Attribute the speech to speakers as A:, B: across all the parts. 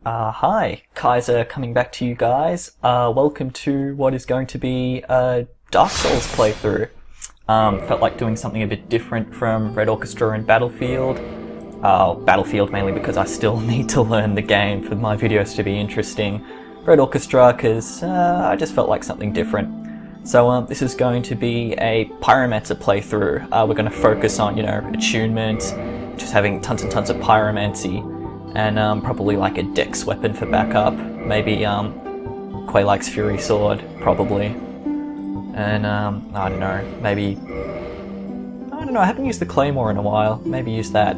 A: Hi, Kaiser coming back to you guys. Welcome to what is going to be a Dark Souls playthrough. Felt like doing something a bit different from Red Orchestra and Battlefield. Battlefield mainly because I still need to learn the game for my videos to be interesting. Red Orchestra because I just felt like something different. So this is going to be a Pyromancer playthrough. We're going to focus on, attunement, just having tons and tons of pyromancy. And probably like a dex weapon for backup. Maybe Quelaag's Fury Sword, probably. And I don't know, maybe... I don't know, I haven't used the Claymore in a while. Maybe use that.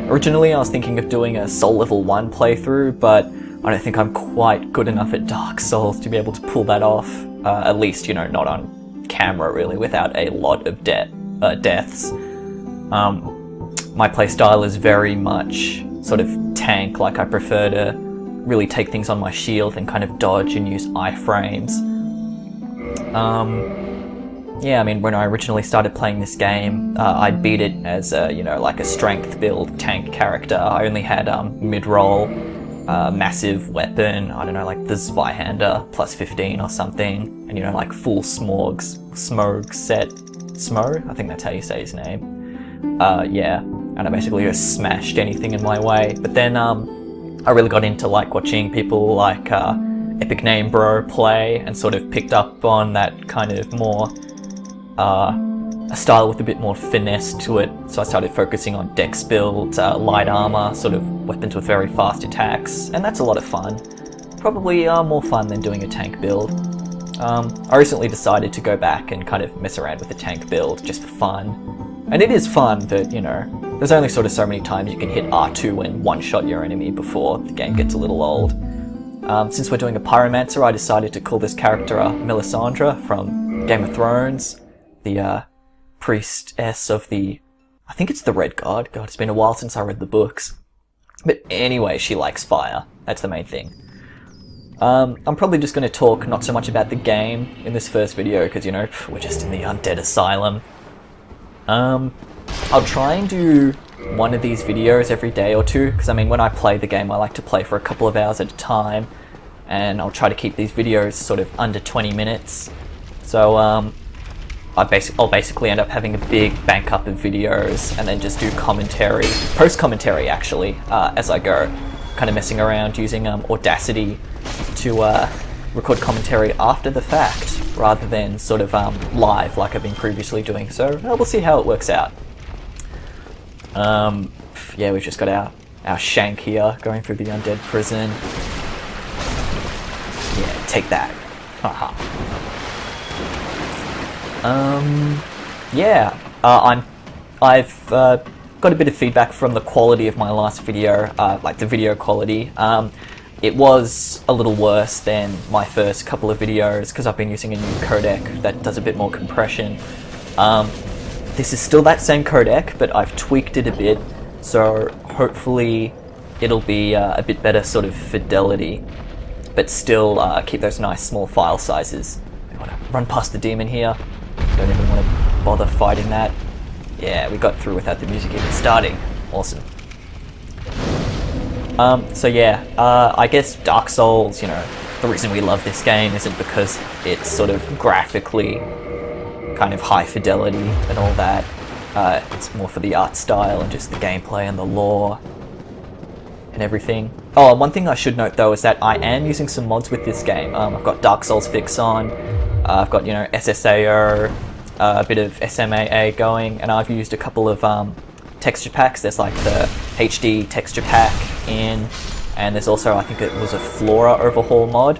A: Originally I was thinking of doing a Soul Level 1 playthrough, but I don't think I'm quite good enough at Dark Souls to be able to pull that off. At least, not on camera really, without a lot of deaths. My playstyle is very much sort of tank, like I prefer to really take things on my shield and kind of dodge and use iframes. Yeah, I mean, when I originally started playing this game, I beat it as a, like a strength build tank character. I only had mid-roll, massive weapon, I don't know, like the Zweihander plus 15 or something, and like full smog set. Smo? I think that's how you say his name. Yeah. And I basically just smashed anything in my way. But then I really got into like watching people like Epic Name Bro play and sort of picked up on that kind of more a style with a bit more finesse to it. So I started focusing on dex build, light armor, sort of weapons with very fast attacks, and that's a lot of fun. Probably more fun than doing a tank build. I recently decided to go back and kind of mess around with the tank build just for fun. And it is fun, but, there's only sort of so many times you can hit R2 and one-shot your enemy before the game gets a little old. Since we're doing a Pyromancer, I decided to call this character Melisandre from Game of Thrones, the priestess of I think it's the Red God. God, it's been a while since I read the books. But anyway, she likes fire. That's the main thing. I'm probably just going to talk not so much about the game in this first video, because, we're just in the undead asylum. I'll try and do one of these videos every day or two, because I mean, when I play the game I like to play for a couple of hours at a time, and I'll try to keep these videos sort of under 20 minutes. So I'll basically end up having a big bank up of videos and then just do commentary, post-commentary actually, as I go, kind of messing around using Audacity to record commentary after the fact, rather than sort of live like I've been previously doing. So we'll see how it works out. Yeah, we've just got our shank here going through the undead prison. Yeah, take that. Haha. Yeah, I've got a bit of feedback from the quality of my last video, like the video quality. It was a little worse than my first couple of videos because I've been using a new codec that does a bit more compression. This is still that same codec, but I've tweaked it a bit, so hopefully it'll be a bit better sort of fidelity, but still keep those nice small file sizes. I want to run past the demon here. Don't even want to bother fighting that. Yeah, we got through without the music even starting. Awesome. So yeah, I guess Dark Souls, the reason we love this game isn't because it's sort of graphically kind of high fidelity and all that. It's more for the art style and just the gameplay and the lore and everything. Oh, one thing I should note though is that I am using some mods with this game. I've got Dark Souls Fix on, I've got, SSAO, a bit of SMAA going, and I've used a couple of texture packs. There's like the HD texture pack in, and there's also, I think it was a Flora overhaul mod.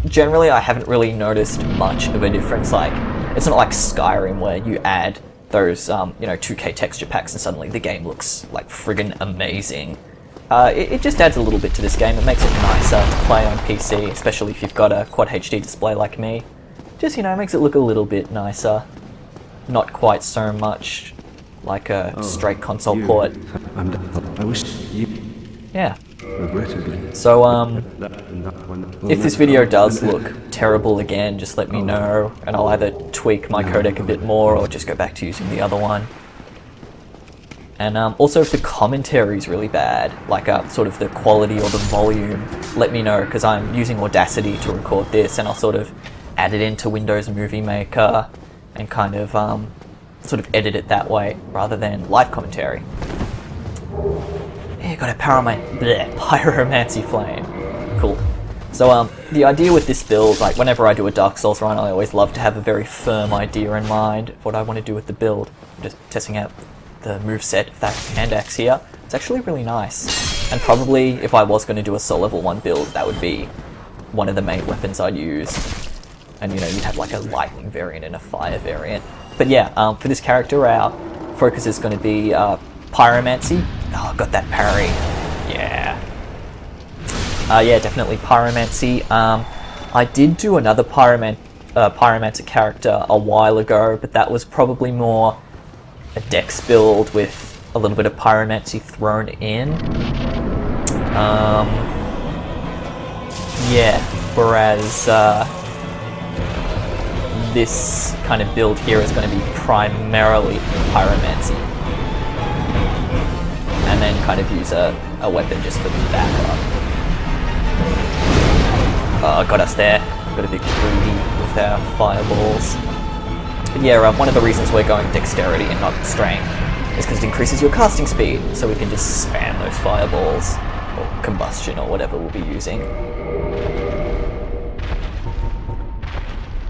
A: Generally I haven't really noticed much of a difference. Like, it's not like Skyrim where you add those 2K texture packs and suddenly the game looks like friggin' amazing. It just adds a little bit to this game. It makes it nicer to play on PC, especially if you've got a Quad HD display like me. Just, makes it look a little bit nicer. Not quite so much like a straight console port.
B: I wish you...
A: Yeah.
B: Regrettably.
A: So, if this video does look terrible again, just let me know, and I'll either tweak my codec a bit more or just go back to using the other one. And also if the commentary is really bad, like sort of the quality or the volume, let me know, because I'm using Audacity to record this, and I'll sort of add it into Windows Movie Maker and kind of sort of edit it that way rather than live commentary. Yeah, got a pyromancy flame. Cool. So the idea with this build, like whenever I do a Dark Souls run, I always love to have a very firm idea in mind of what I want to do with the build. I'm just testing out the moveset of that hand axe here. It's actually really nice. And probably if I was going to do a soul level 1 build, that would be one of the main weapons I'd use. And you know, you'd have like a lightning variant and a fire variant. But yeah, for this character, our focus is going to be pyromancy. Oh, got that parry. Yeah. Yeah, definitely pyromancy. I did do another pyromancer character a while ago, but that was probably more a dex build with a little bit of pyromancy thrown in. Yeah, whereas this kind of build here is going to be primarily pyromancy. And then kind of use a weapon just for the backup. Got us there. Got a bit greedy with our fireballs. But yeah, one of the reasons we're going dexterity and not strength is because it increases your casting speed, so we can just spam those fireballs, or combustion, or whatever we'll be using.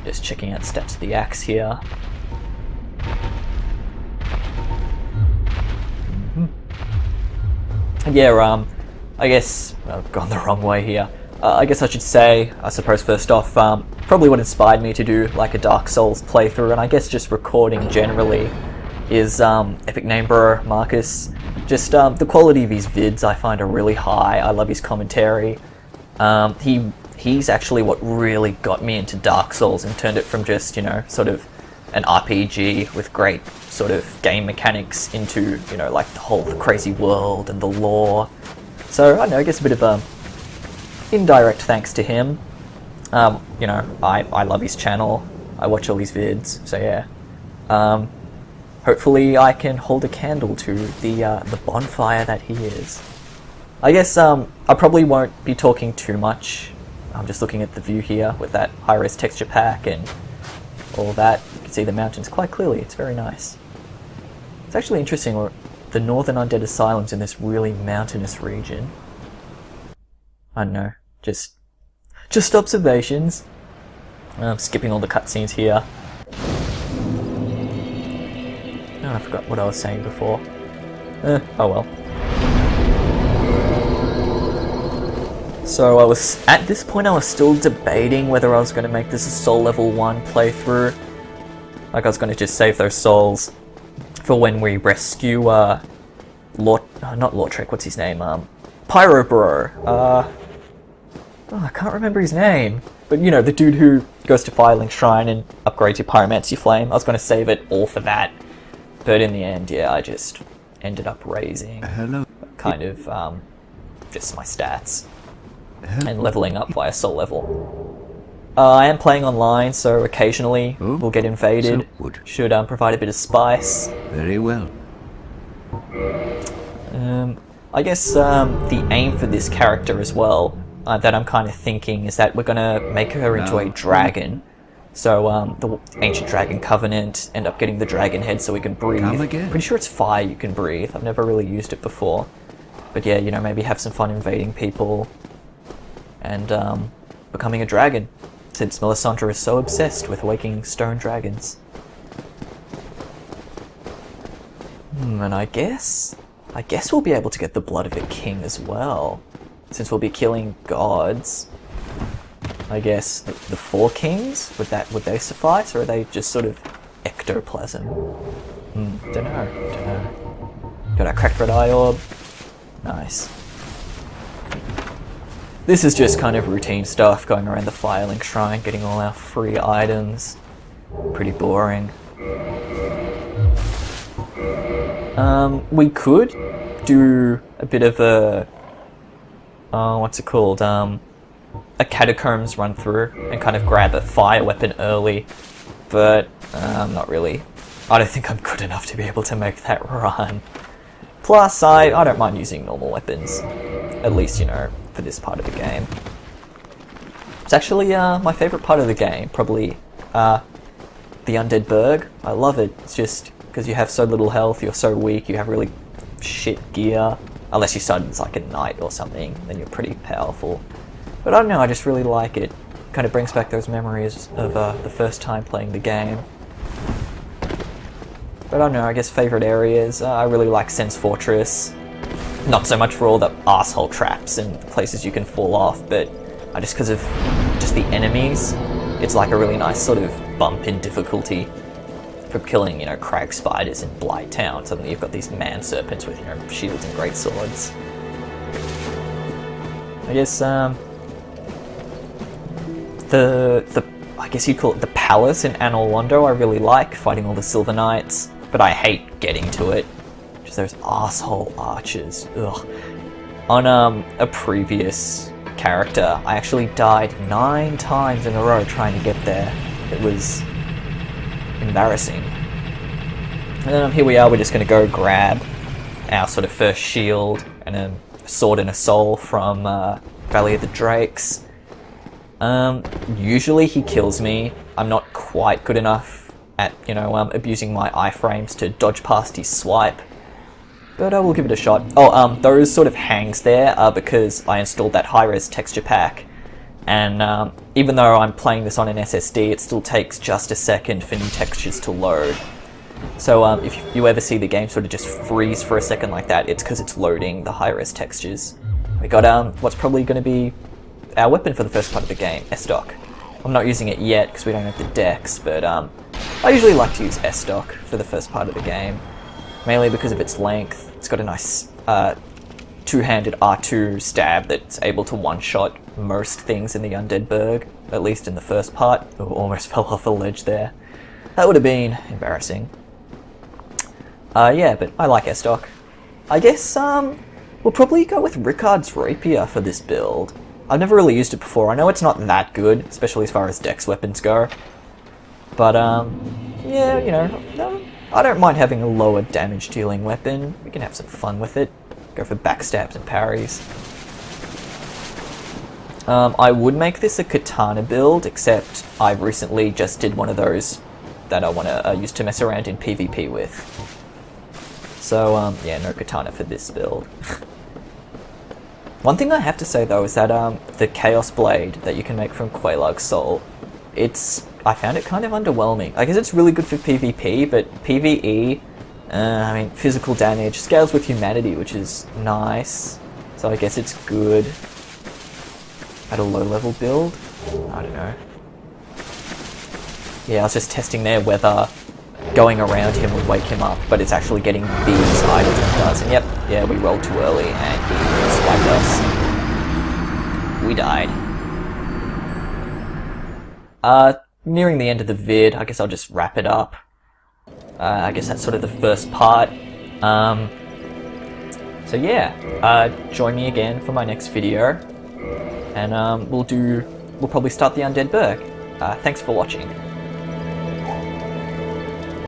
A: Just checking out stats of the axe here. Yeah, I guess I've gone the wrong way here. I guess I should say, I suppose first off, probably what inspired me to do like a Dark Souls playthrough, and I guess just recording generally, is Epic Name Bro Marcus. Just the quality of his vids I find are really high. I love his commentary. He's actually what really got me into Dark Souls and turned it from just, you know, sort of an RPG with great sort of game mechanics into, you know, like the whole crazy world and the lore. So, I don't know, I guess a bit of indirect thanks to him. You know, I love his channel. I watch all his vids, so yeah. Hopefully I can hold a candle to the bonfire that he is. I guess I probably won't be talking too much. I'm just looking at the view here with that high-res texture pack and all that. You can see the mountains quite clearly. It's very nice. It's actually interesting, the northern undead asylum's in this really mountainous region. I don't know, just observations. I'm skipping all the cutscenes here. Oh, I forgot what I was saying before. Oh well. So at this point I was still debating whether I was going to make this a soul level 1 playthrough. Like I was going to just save those souls for when we rescue not Lortrek, what's his name? Pyro Bro. Oh, I can't remember his name. But you know, the dude who goes to Firelink Shrine and upgrades your pyromancy flame. I was going to save it all for that. But in the end, yeah, I just ended up raising kind of just my stats and leveling up via soul level. I am playing online, so occasionally we'll get invaded. Should provide a bit of spice.
B: Very well.
A: I guess the aim for this character as well, that I'm kind of thinking, is that we're going to make her into a dragon. So the Ancient Dragon Covenant, end up getting the dragon head so we can breathe. Pretty sure it's fire you can breathe. I've never really used it before. But yeah, you know, maybe have some fun invading people and becoming a dragon, since Melisandre is so obsessed with waking stone dragons. And I guess we'll be able to get the blood of a king as well, since we'll be killing gods. I guess the 4 kings, would they suffice, or are they just sort of ectoplasm? Don't know. Got our cracked red eye orb. Nice. This is just kind of routine stuff, going around the Firelink Shrine, getting all our free items. Pretty boring. We could do a bit of a... what's it called? A catacombs run through and kind of grab a fire weapon early, but not really. I don't think I'm good enough to be able to make that run. Plus, I don't mind using normal weapons. At least, you know, for this part of the game. It's actually my favourite part of the game, probably the Undead Berg. I love it. It's just because you have so little health, you're so weak, you have really shit gear. Unless you start as like a knight or something, then you're pretty powerful. But I don't know, I just really like it. Kind of brings back those memories of the first time playing the game. But I don't know, I guess favourite areas, I really like Sen's Fortress. Not so much for all the asshole traps and places you can fall off, but just because of just the enemies, it's like a really nice sort of bump in difficulty for killing, you know, crag spiders in Blight Town. Suddenly you've got these man serpents with, you know, shields and great swords. I guess I guess you'd call it the palace in Anor Londo. I really like fighting all the Silver Knights, but I hate getting to it. Just those asshole archers. Ugh. On a previous character, I actually died 9 times in a row trying to get there. It was embarrassing. And then here we are, we're just going to go grab our sort of first shield and a sword and a soul from Valley of the Drakes. Usually he kills me. I'm not quite good enough at, you know, abusing my iframes to dodge past his swipe. But I will give it a shot. Oh, those sort of hangs there are because I installed that high-res texture pack. And even though I'm playing this on an SSD, it still takes just a second for new textures to load. So if you ever see the game sort of just freeze for a second like that, it's because it's loading the high-res textures. We got what's probably going to be our weapon for the first part of the game, S-Stock. I'm not using it yet because we don't have the dex, but I usually like to use S-Stock for the first part of the game. Mainly because of its length. It's got a nice two-handed R2 stab that's able to one-shot most things in the Undead Berg, at least in the first part. Oh, almost fell off a ledge there. That would have been embarrassing. Yeah, but I like S-Stock. I guess we'll probably go with Ricard's Rapier for this build. I've never really used it before. I know it's not that good, especially as far as dex weapons go. But yeah, you know, I don't mind having a lower damage dealing weapon. We can have some fun with it. Go for backstabs and parries. I would make this a katana build, except I recently just did one of those that I want to use to mess around in PvP with. So yeah, no katana for this build. One thing I have to say though is that the Chaos Blade that you can make from Quelaag's Soul, I found it kind of underwhelming. I guess it's really good for PvP, but PvE, I mean, physical damage scales with humanity, which is nice. So I guess it's good at a low-level build. I don't know. Yeah, I was just testing there whether going around him would wake him up, but it's actually getting these items that does. And yep, yeah, we rolled too early and he swiped us. We died. Nearing the end of the vid, I guess I'll just wrap it up. I guess that's sort of the first part. So yeah, join me again for my next video, and we'll probably start the Undead Berg. Thanks for watching.